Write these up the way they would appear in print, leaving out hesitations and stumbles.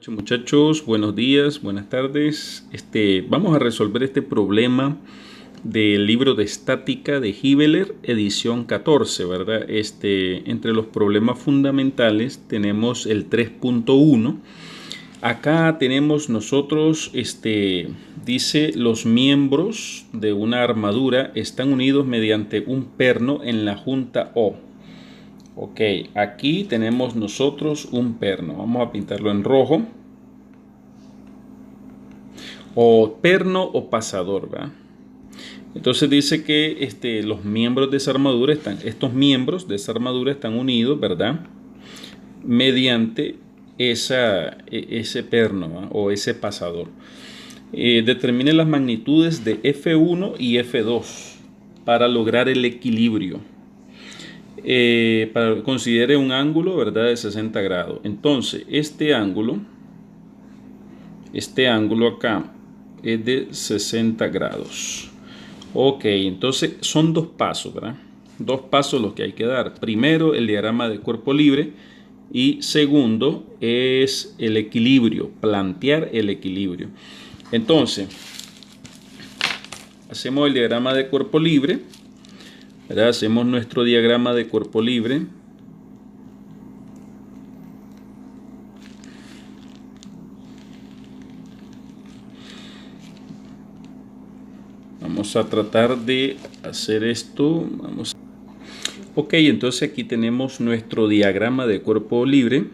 noches, muchachos, buenos días, buenas tardes. Vamos a resolver este problema del libro de estática de Hibeler, edición 14, ¿verdad? Entre los problemas fundamentales tenemos el 3.1. Acá tenemos nosotros, dice, los miembros de una armadura están unidos mediante un perno en la junta O. Ok, aquí tenemos nosotros un perno. Vamos a pintarlo en rojo. O perno o pasador, ¿verdad? Entonces dice que los miembros de esa armadura estos miembros de esa armadura están unidos, ¿verdad? Mediante ese perno, ¿verdad? O ese pasador. Determine las magnitudes de F1 y F2 para lograr el equilibrio. Considere un ángulo, ¿verdad?, de 60 grados. Entonces, este ángulo acá es de 60 grados. Ok, entonces son dos pasos, ¿verdad? Dos pasos los que hay que dar. Primero, el diagrama de cuerpo libre. Y segundo, es el equilibrio, plantear el equilibrio. Entonces, hacemos el diagrama de cuerpo libre. ¿Verdad? Hacemos nuestro diagrama de cuerpo libre. Vamos a tratar de hacer esto. Ok, entonces aquí tenemos nuestro diagrama de cuerpo libre.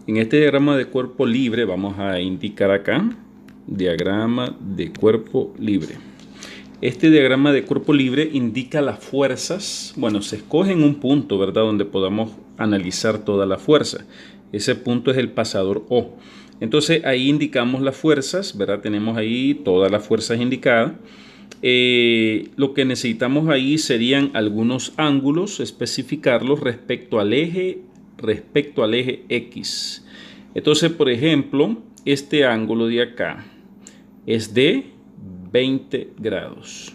En este diagrama de cuerpo libre vamos a indicar acá diagrama de cuerpo libre. Este diagrama de cuerpo libre indica las fuerzas. Bueno, se escoge en un punto, ¿verdad?, donde podamos analizar toda la fuerza. Ese punto es el pasador O. Entonces ahí indicamos las fuerzas, ¿verdad? Tenemos ahí todas las fuerzas indicadas. Lo que necesitamos ahí serían algunos ángulos, especificarlos respecto al eje X. Entonces, por ejemplo, este ángulo de acá es de 20 grados.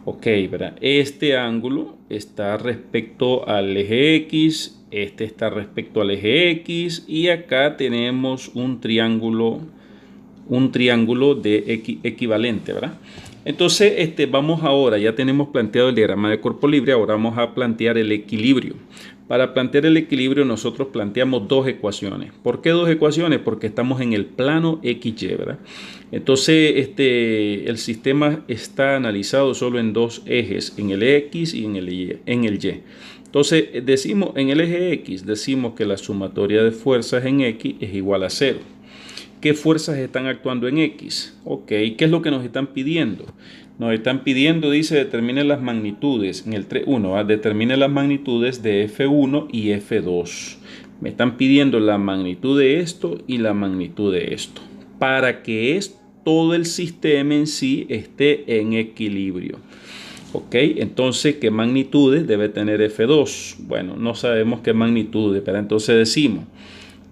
Ok, ¿verdad? Este ángulo está respecto al eje X, este está respecto al eje X, y acá tenemos un triángulo de equivalente, ¿verdad? Entonces, vamos ahora, ya tenemos planteado el diagrama de cuerpo libre, ahora vamos a plantear el equilibrio. Para plantear el equilibrio nosotros planteamos dos ecuaciones. ¿Por qué dos ecuaciones? Porque estamos en el plano XY, ¿verdad? Entonces, el sistema está analizado solo en dos ejes, en el X y en el Y. Entonces, decimos en el eje X, decimos que la sumatoria de fuerzas en X es igual a 0. ¿Qué fuerzas están actuando en X? Ok, ¿qué es lo que nos están pidiendo? Nos están pidiendo, dice, determine las magnitudes, en el 3.1, determine las magnitudes de F1 y F2. Me están pidiendo la magnitud de esto y la magnitud de esto, para que todo el sistema en sí esté en equilibrio. Ok, entonces, ¿qué magnitudes debe tener F2? Bueno, no sabemos qué magnitudes, pero entonces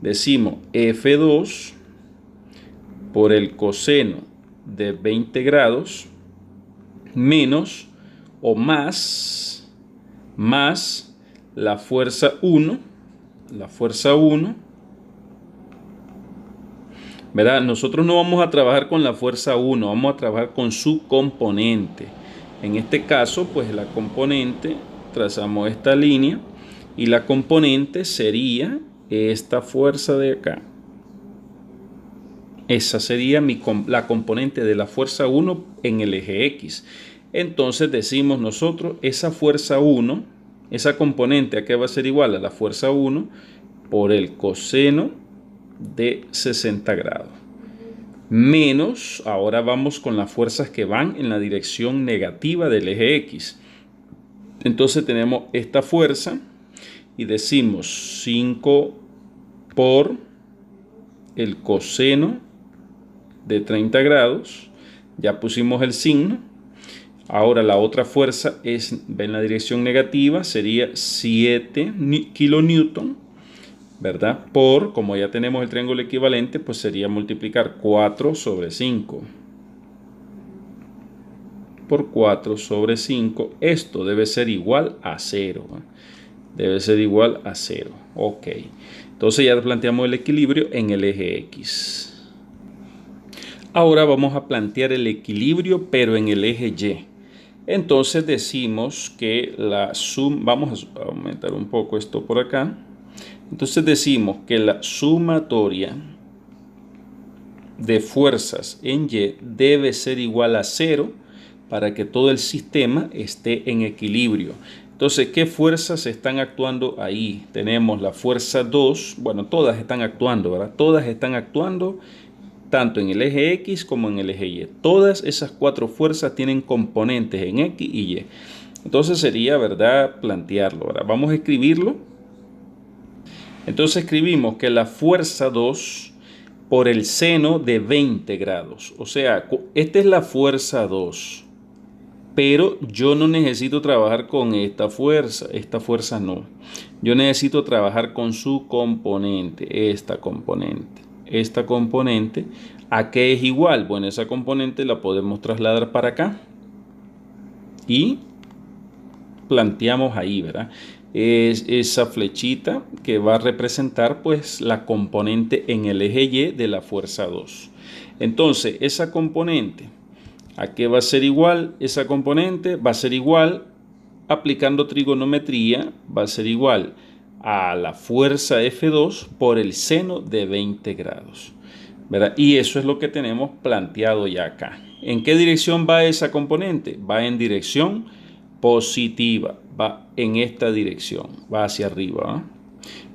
decimos F2 por el coseno de 20 grados menos o más la fuerza 1, ¿verdad? Nosotros no vamos a trabajar con la fuerza 1, vamos a trabajar con su componente. En este caso, pues la componente, trazamos esta línea y la componente sería esta fuerza de acá. Esa sería la componente de la fuerza 1 en el eje X. Entonces decimos nosotros, esa fuerza 1, esa componente, ¿a qué va a ser igual? A la fuerza 1 por el coseno de 60 grados. Menos, ahora vamos con las fuerzas que van en la dirección negativa del eje X. Entonces tenemos esta fuerza y decimos 5 por el coseno de 30 grados, ya pusimos el signo. Ahora la otra fuerza va en la dirección negativa, sería 7 kilonewton, ¿verdad? Como ya tenemos el triángulo equivalente, pues sería multiplicar 4 sobre 5 por 4 sobre 5. Esto debe ser igual a 0. Debe ser igual a 0. Ok. Entonces ya planteamos el equilibrio en el eje X. Ahora vamos a plantear el equilibrio, pero en el eje Y. Entonces decimos que la suma, vamos a aumentar un poco esto por acá. Entonces decimos que la sumatoria de fuerzas en Y debe ser igual a 0 para que todo el sistema esté en equilibrio. Entonces, ¿qué fuerzas están actuando ahí? Tenemos la fuerza 2, bueno, todas están actuando, ¿verdad? Todas están actuando tanto en el eje X como en el eje Y. Todas esas 4 fuerzas tienen componentes en X y Y. Entonces sería, ¿verdad?, plantearlo, ¿verdad? Vamos a escribirlo. Entonces escribimos que la fuerza 2 por el seno de 20 grados. O sea, esta es la fuerza 2. Pero yo no necesito trabajar con esta fuerza no. Yo necesito trabajar con su componente, esta componente. Esta componente, ¿a qué es igual? Bueno, esa componente la podemos trasladar para acá y planteamos ahí, ¿verdad? Es esa flechita que va a representar pues la componente en el eje Y de la fuerza 2. Entonces, esa componente, ¿a qué va a ser igual? Esa componente va a ser igual, aplicando trigonometría, va a ser igual a la fuerza F2 por el seno de 20 grados. ¿Verdad? Y eso es lo que tenemos planteado ya acá. ¿En qué dirección va esa componente? Va en dirección positiva, va en esta dirección, va hacia arriba.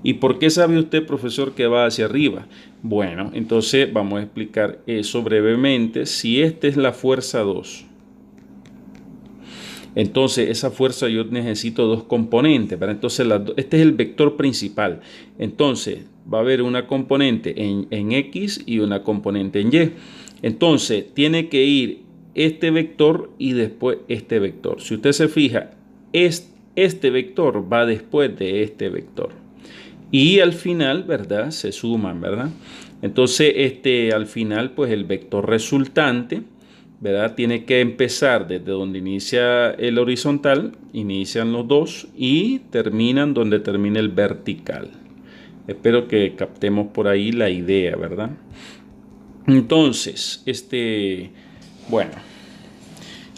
¿Y por qué sabe usted, profesor, que va hacia arriba? Bueno, entonces vamos a explicar eso brevemente. Si esta es la fuerza 2, entonces esa fuerza yo necesito dos componentes, ¿verdad? Entonces este es el vector principal. Entonces va a haber una componente en X y una componente en Y. Entonces tiene que ir este vector y después este vector. Si usted se fija, este vector va después de este vector. Y al final, ¿verdad? Se suman, ¿verdad? Entonces, al final, pues el vector resultante, ¿verdad? Tiene que empezar desde donde inicia el horizontal, inician los dos y terminan donde termina el vertical. Espero que captemos por ahí la idea, ¿verdad? Entonces, bueno,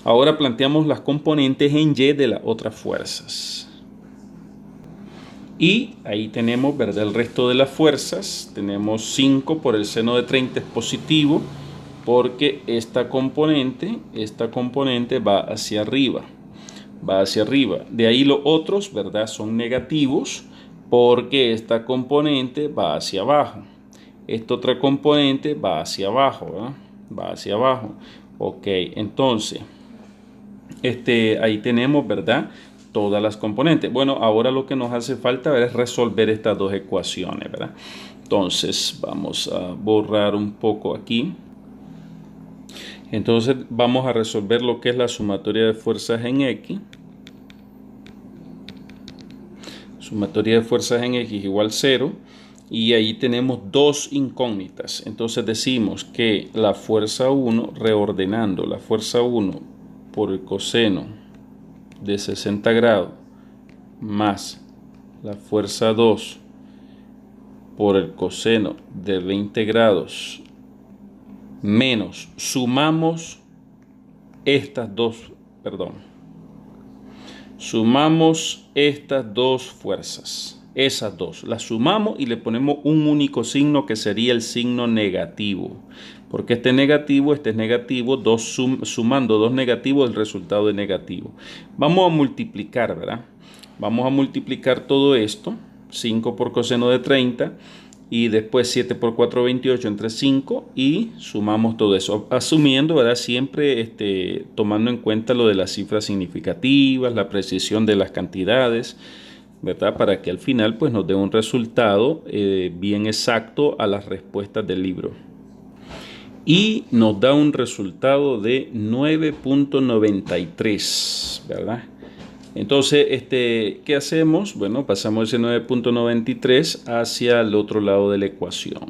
ahora planteamos las componentes en Y de las otras fuerzas. Y ahí tenemos, ¿verdad?, el resto de las fuerzas. Tenemos 5 por el seno de 30 es positivo, porque esta componente va hacia arriba. Va hacia arriba. De ahí los otros, ¿verdad?, son negativos, porque esta componente va hacia abajo. Esta otra componente va hacia abajo, ¿verdad? Va hacia abajo. Ok, entonces, ahí tenemos, ¿verdad?, todas las componentes. Bueno, ahora lo que nos hace falta es resolver estas dos ecuaciones, ¿verdad? Entonces, vamos a borrar un poco aquí. Entonces, vamos a resolver lo que es la sumatoria de fuerzas en X. Sumatoria de fuerzas en X igual 0. Y ahí tenemos dos incógnitas. Entonces decimos que la fuerza 1, reordenando la fuerza 1 por el coseno de 60 grados más la fuerza 2 por el coseno de 20 grados menos, sumamos estas dos, sumamos estas dos fuerzas, esas dos, las sumamos y le ponemos un único signo que sería el signo negativo. Porque este es negativo, sumando dos negativos, el resultado es negativo. Vamos a multiplicar, ¿verdad? Vamos a multiplicar todo esto, 5 por coseno de 30, y después 7 por 4, 28 entre 5, y sumamos todo eso, asumiendo, ¿verdad?, siempre tomando en cuenta lo de las cifras significativas, la precisión de las cantidades, ¿verdad?, para que al final pues nos dé un resultado bien exacto a las respuestas del libro. Y nos da un resultado de 9.93, ¿verdad? Entonces, ¿qué hacemos? Bueno, pasamos ese 9.93 hacia el otro lado de la ecuación.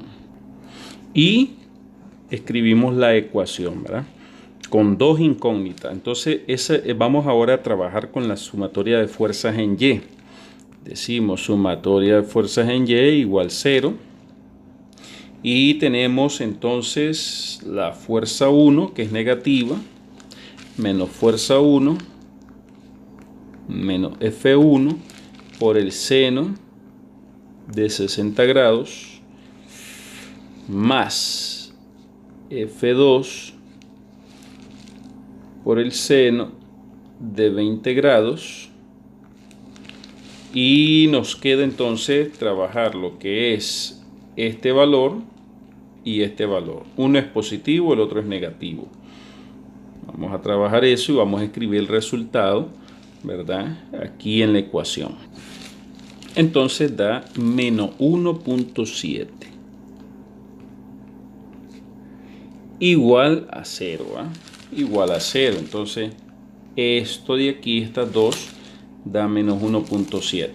Y escribimos la ecuación, ¿verdad?, con dos incógnitas. Entonces, vamos ahora a trabajar con la sumatoria de fuerzas en Y. Decimos sumatoria de fuerzas en Y igual 0. Y tenemos entonces la fuerza 1, que es negativa, menos fuerza 1, menos F1 por el seno de 60 grados, más F2 por el seno de 20 grados. Y nos queda entonces trabajar lo que es este valor y este valor. Uno es positivo, el otro es negativo. Vamos a trabajar eso y vamos a escribir el resultado, ¿verdad? Aquí en la ecuación. Entonces da menos 1.7 igual a 0, igual a 0. Entonces esto de aquí, estas dos, da menos 1.7.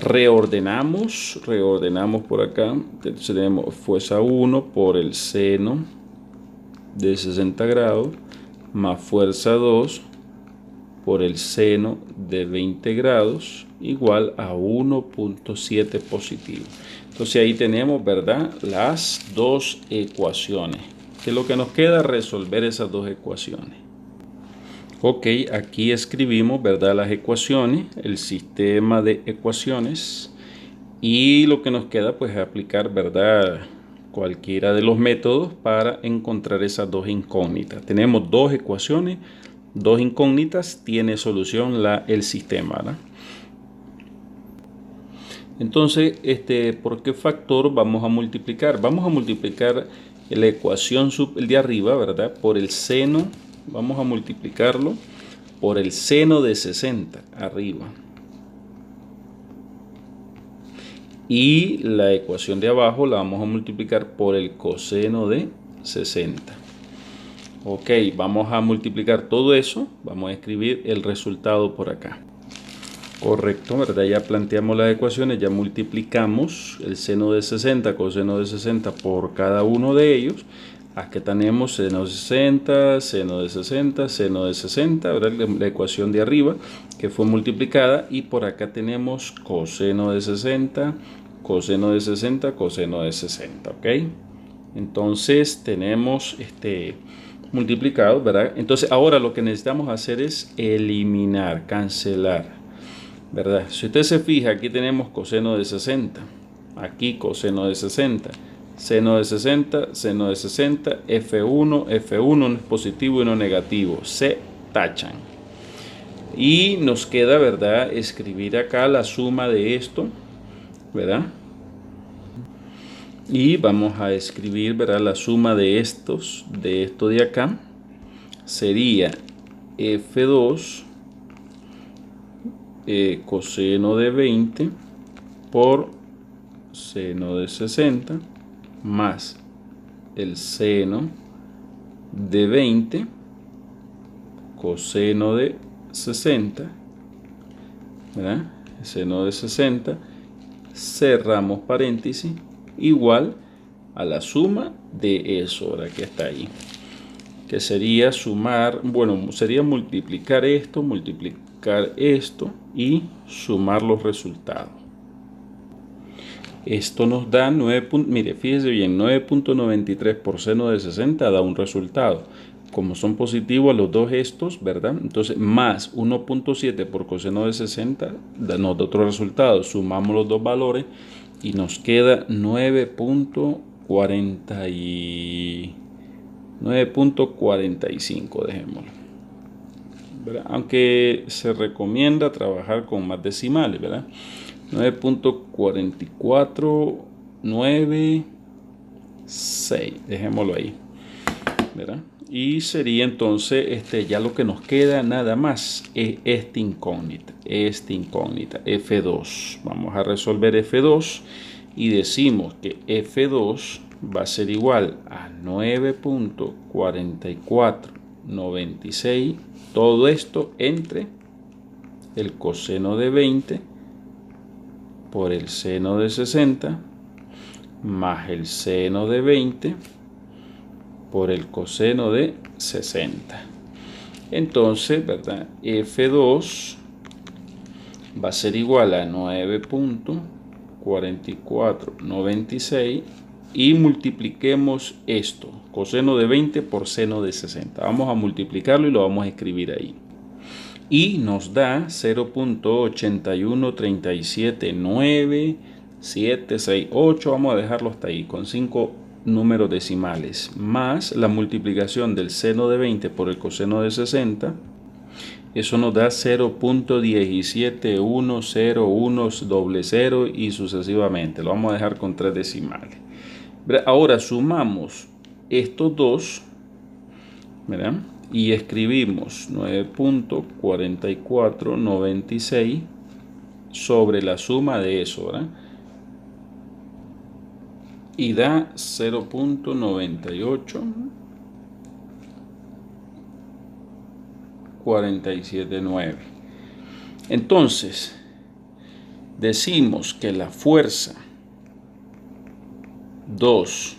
Reordenamos por acá. Entonces tenemos fuerza 1 por el seno de 60 grados más fuerza 2 por el seno de 20 grados igual a 1.7 positivo. Entonces ahí tenemos, ¿verdad?, las dos ecuaciones. ¿Qué es lo que nos queda? Resolver esas dos ecuaciones. Ok, aquí escribimos, ¿verdad?, las ecuaciones, el sistema de ecuaciones, y lo que nos queda pues es aplicar, ¿verdad?, cualquiera de los métodos para encontrar esas dos incógnitas. Tenemos dos ecuaciones, dos incógnitas, tiene solución el sistema, ¿verdad? Entonces, ¿por qué factor vamos a multiplicar? Vamos a multiplicar la ecuación el de arriba, ¿verdad?, por el seno. Vamos a multiplicarlo por el seno de 60 arriba. Y la ecuación de abajo la vamos a multiplicar por el coseno de 60. Ok, vamos a multiplicar todo eso. Vamos a escribir el resultado por acá. Correcto, ¿verdad? Ya planteamos las ecuaciones, ya multiplicamos el seno de 60, coseno de 60 por cada uno de ellos. Aquí tenemos seno de 60, seno de 60, seno de 60, ¿verdad?, la ecuación de arriba que fue multiplicada, y por acá tenemos coseno de 60, coseno de 60, coseno de 60, ¿ok? Entonces tenemos multiplicado, ¿verdad? Entonces ahora lo que necesitamos hacer es eliminar, cancelar, ¿verdad? Si usted se fija, aquí tenemos coseno de 60, aquí coseno de 60, seno de 60, seno de 60, F1, F1 no es positivo y no negativo, se tachan. Y nos queda, ¿verdad?, escribir acá la suma de esto, ¿verdad? Y vamos a escribir, ¿verdad?, la suma de esto de acá sería F2 coseno de 20 por seno de 60 más el seno de 20 coseno de 60, ¿verdad?, seno de 60, cerramos paréntesis, igual a la suma de eso, ¿verdad?, que está ahí, que sería sumar, bueno, sería multiplicar esto y sumar los resultados. Esto nos da 9, mire, fíjese bien, 9.93 por seno de 60 da un resultado. Como son positivos los dos estos, ¿verdad? Entonces, más 1.7 por coseno de 60 nos da otro resultado. Sumamos los dos valores y nos queda 9.45, dejémoslo, ¿verdad? Aunque se recomienda trabajar con más decimales, ¿verdad? 9.44996, dejémoslo ahí, ¿verdad? Y sería entonces ya lo que nos queda nada más es esta incógnita, F2. Vamos a resolver F2 y decimos que F2 va a ser igual a 9.4496, todo esto entre el coseno de 20 por el seno de 60 más el seno de 20 por el coseno de 60. Entonces, ¿verdad?, F2 va a ser igual a 9.4496 y multipliquemos esto, coseno de 20 por seno de 60. Vamos a multiplicarlo y lo vamos a escribir ahí. Y nos da 0.8137978. Vamos a dejarlo hasta ahí con 5 números decimales, más la multiplicación del seno de 20 por el coseno de 60. Eso nos da 0.1710100 y sucesivamente. Lo vamos a dejar con 3 decimales. Ahora sumamos estos dos, ¿verdad? Y escribimos 9.4496 sobre la suma de eso, ¿verdad? Y da 0.98479. Entonces, decimos que la fuerza 2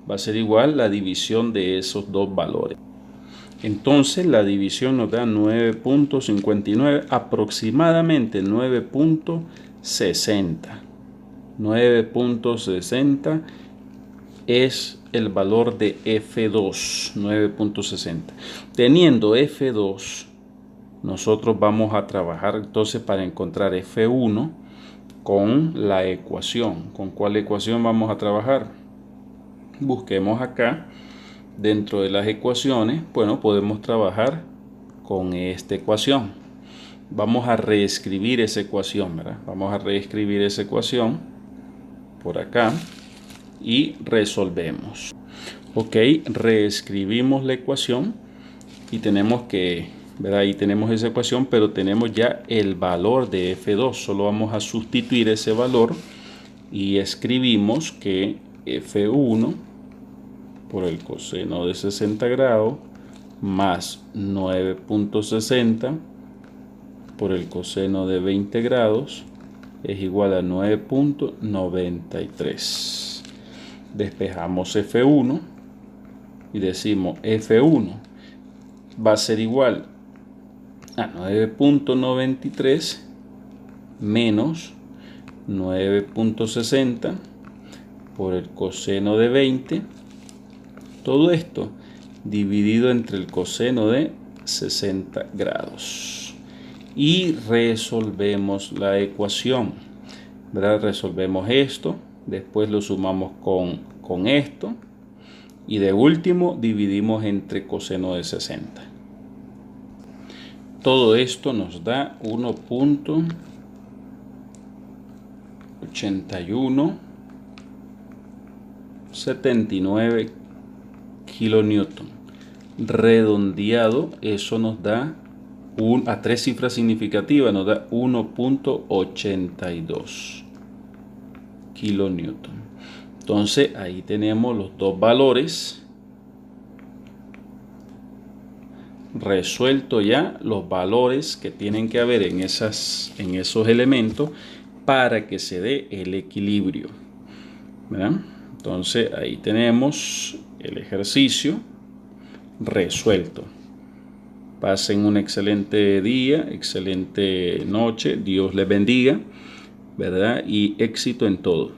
va a ser igual a la división de esos dos valores. Entonces la división nos da 9.59, aproximadamente 9.60. 9.60 es el valor de F2, 9.60. Teniendo F2, nosotros vamos a trabajar entonces para encontrar F1 con la ecuación. ¿Con cuál ecuación vamos a trabajar? Busquemos acá. Dentro de las ecuaciones, bueno, podemos trabajar con esta ecuación. Vamos a reescribir esa ecuación, ¿verdad? Vamos a reescribir esa ecuación por acá y resolvemos. Ok, reescribimos la ecuación y tenemos que, ¿verdad? Ahí tenemos esa ecuación, pero tenemos ya el valor de F2. Solo vamos a sustituir ese valor y escribimos que F1 por el coseno de 60 grados más 9.60 por el coseno de 20 grados es igual a 9.93. Despejamos F1 y decimos F1 va a ser igual a 9.93 menos 9.60 por el coseno de 20. Todo esto dividido entre el coseno de 60 grados. Y resolvemos la ecuación, ¿verdad? Resolvemos esto, después lo sumamos con esto y de último dividimos entre coseno de 60. Todo esto nos da 1.8179 kilonewton. Redondeado, eso nos da a tres cifras significativas, nos da 1.82 kilonewton. Entonces ahí tenemos los dos valores resuelto ya, los valores que tienen que haber en esos elementos para que se dé el equilibrio, ¿verdad? Entonces ahí tenemos el ejercicio resuelto. Pasen un excelente día, excelente noche, Dios les bendiga, ¿verdad? Y éxito en todo.